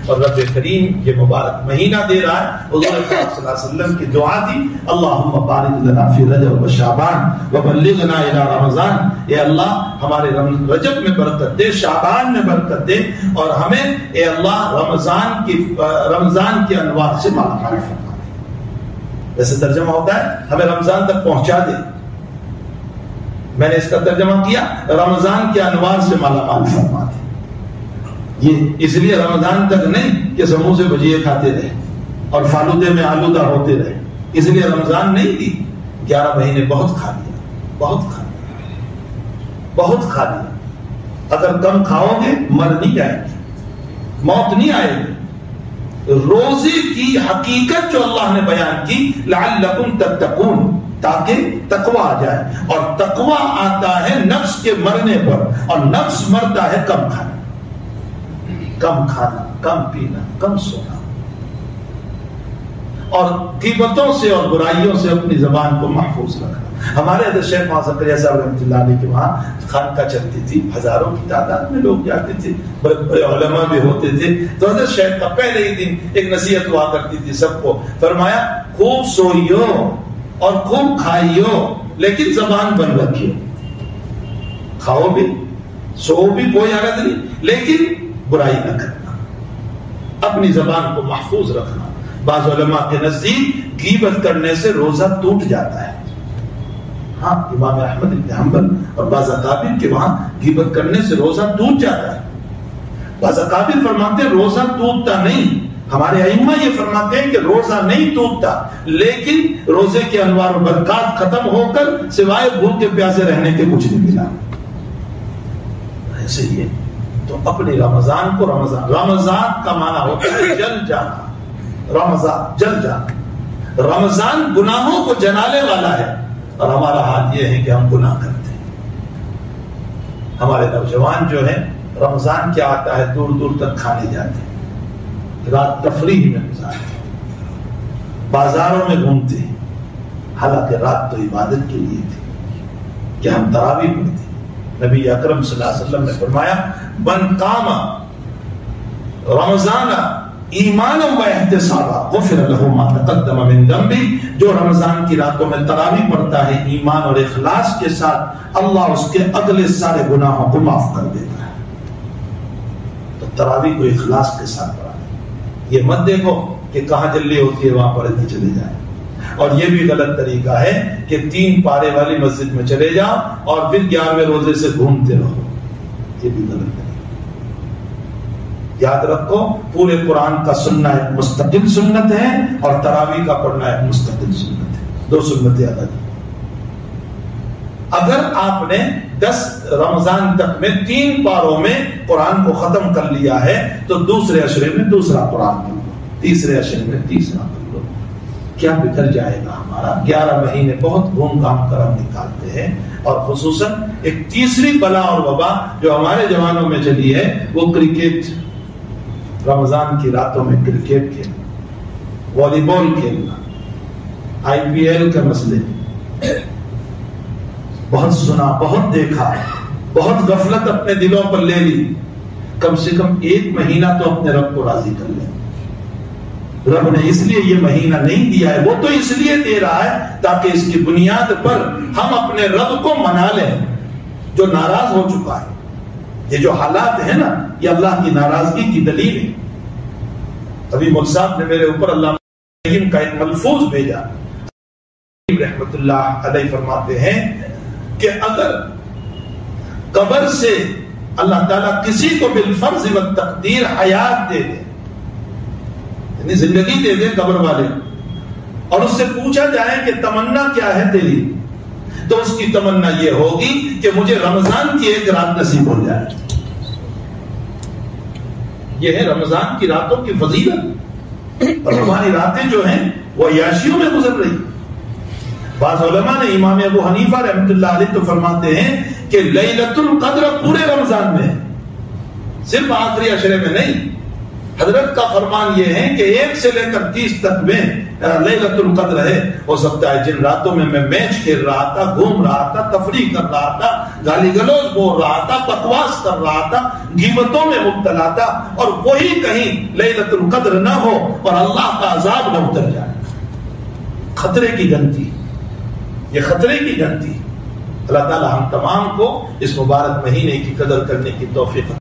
اور رب کریم یہ مبارک مہینہ دے رہا ہے. حضور پاک صلی اللہ علیہ وسلم کی دعا تھی اللہم بارک لنا فی رجب و شعبان وبلغنا الی رمضان. اے اللہ ہمارے رجب میں برکت دے، شعبان میں برکت دے، اور ہمیں اے اللہ رمضان کی انوار سے مالا مال فرما دے. ویسے ترجمہ ہوتا ہے ہمیں رمضان تک پہنچا دے. میں نے اس کا ترجمہ کیا رمضان کے انوار سے مالا مال فرما دے. یہ اس لیے رمضان تک نہیں کہ سموسے بھجیے کھاتے رہے اور فالودے میں آلودہ ہوتے رہے، اس لیے رمضان نہیں دی. 11 مہینے بہت کھا لیا، بہت کھا لیا، بہت کھا لیا. اگر کم کھاؤ گے مر نہیں جائیں گے، موت نہیں آئے گی. روزے کی حقیقت جو اللہ نے بیان کی لعلکم تتقون، تاکہ تقوی آ جائے. اور تقوی آتا ہے نفس کے مرنے پر، اور نفس مرتا ہے کم کھانا، کم کھانا، کم پینا، کم سونا، اور غیبتوں سے اور برائیوں سے اپنی زبان کو محفوظ رکھنا. ہمارے حضرت شیخ مولانا زکریا صاحب رحمۃ اللہ علیہ کے وہاں خانقاہ چلتی تھی، ہزاروں کی تعداد میں لوگ جاتے تھے، بڑے بڑے علماء بھی ہوتے تھے. تو حضرت شیخ کا پہلے ہی دن ایک نصیحت ہوا کرتی تھی سب کو. فرمایا خوب سوئیو اور خوب کھائیو لیکن زبان بند رکھیو. کھاؤ بھی سو بھی کوئی حرج نہیں، لیکن برائی نہ کرنا، اپنی زبان کو محفوظ رکھنا. بعض علماء کے نزدیک غیبت کرنے سے روزہ ٹوٹ جاتا ہے. ہاں امام احمد بن حنبل اور بعض اکابر کے وہاں غیبت کرنے سے روزہ ٹوٹ جاتا ہے. بعض اکابر فرماتے ہیں روزہ ٹوٹتا نہیں. ہمارے ائمہ یہ فرماتے ہیں کہ روزہ نہیں ٹوٹتا، لیکن روزے کے انوار و برکات ختم ہو کر سوائے بھوکے پیاسے رہنے کے کچھ نہیں ملا. ایسے ہی ہے. تو اپنے رمضان کو رمضان کا معنی ہوتا ہے جل جانا. رمضان جل جانا، رمضان گناہوں کو جلانے والا ہے، اور ہمارا حال یہ ہے کہ ہم گناہ کرتے ہیں. ہمارے نوجوان جو ہیں رمضان کیا آتا ہے دور دور تک کھانے جاتے ہیں، رات تفریح میں گزارتے ہیں، بازاروں میں گھومتے ہیں. حالانکہ رات تو عبادت کے لیے تھی کہ ہم تراویح پڑھتے. نبی اکرم صلی اللہ علیہ وسلم نے فرمایا من قام رمضان ایمانا و احتسابا غفر له ما تقدم من ذنبه. جو رمضان کی راتوں میں تراویح پڑھتا ہے ایمان اور اخلاص کے ساتھ، اللہ اس کے اگلے سارے گناہوں کو معاف کر دیتا ہے. تو تراویح کو اخلاص کے ساتھ پڑھا. یہ مت دیکھو کہ کہاں جلدی ہوتی ہے وہاں پڑھنے چلے جائیں. اور یہ بھی غلط طریقہ ہے کہ 3 پارے والی مسجد میں چلے جاؤ اور پھر 11ویں روزے سے گھومتے رہو. یہ بھی غلط طریقہ. یاد رکھو پورے قرآن کا سننا ایک مستقل سنت ہے اور تراویح کا پڑھنا ایک مستقل سنت ہے. 2 سنتیں الگ ہیں. اگر آپ نے 10 رمضان تک میں 3 پاروں میں قرآن کو ختم کر لیا ہے تو دوسرے عشرے میں دوسرا قرآن پڑھ لو، تیسرے عشرے میں تیسرا پڑھ لو. کیا بگڑ جائے گا ہمارا. 11 مہینے بہت گھوم گھام کر ہم نکالتے ہیں. اور خصوصاً ایک تیسری بلا اور وبا جو ہمارے جوانوں میں چلی ہے وہ کرکٹ. رمضان کی راتوں میں کرکٹ کھیلنا، والی بال کھیلنا، IPL کے مسئلے بہت سنا، بہت دیکھا، بہت غفلت اپنے دلوں پر لے لی. کم سے کم 1 مہینہ تو اپنے رب کو راضی کر لیں. رب نے اس لیے یہ مہینہ نہیں دیا ہے، وہ تو اس لیے دے رہا ہے تاکہ اس کی بنیاد پر ہم اپنے رب کو منا لیں جو ناراض ہو چکا ہے. یہ جو حالات ہیں نا یہ اللہ کی ناراضگی کی دلیل ہے. ابھی مول صاحب نے میرے اوپر اللہ کا ایک ملفوظ بھیجا. رحمت اللہ علیہ فرماتے ہیں کہ اگر قبر سے اللہ تعالیٰ کسی کو بالفرض و تقدیر حیات دے دے، یعنی زندگی دے دے قبر والے، اور اس سے پوچھا جائے کہ تمنا کیا ہے تیری، تو اس کی تمنا یہ ہوگی کہ مجھے رمضان کی 1 رات نصیب ہو جائے. یہ ہے رمضان کی راتوں کی فضیلت. اور ہماری راتیں جو ہیں وہ عیاشیوں میں گزر رہی. بعض علماء نے امام ابو حنیفہ رحمۃ اللہ علیہ تو فرماتے ہیں کہ لیلۃ القدر پورے رمضان میں، صرف آخری عشرے میں نہیں. حضرت کا فرمان یہ ہے کہ 1 سے لے کر 30 تک میں لیلۃ القدر ہے. ہو سکتا ہے جن راتوں میں میچ کھیل رہا تھا، گھوم رہا تھا، تفریح کر رہا تھا، گالی گلوچ بول رہا تھا، بکواس کر رہا تھا، غیبتوں میں مبتلا تھا، اور وہی کہیں لیلۃ القدر نہ ہو اور اللہ کا عذاب نہ اتر جائے. خطرے کی گھنٹی، یہ خطرے کی گھنٹی. اللہ تعالی ہم تمام کو اس مبارک مہینے کی قدر کرنے کی توفیق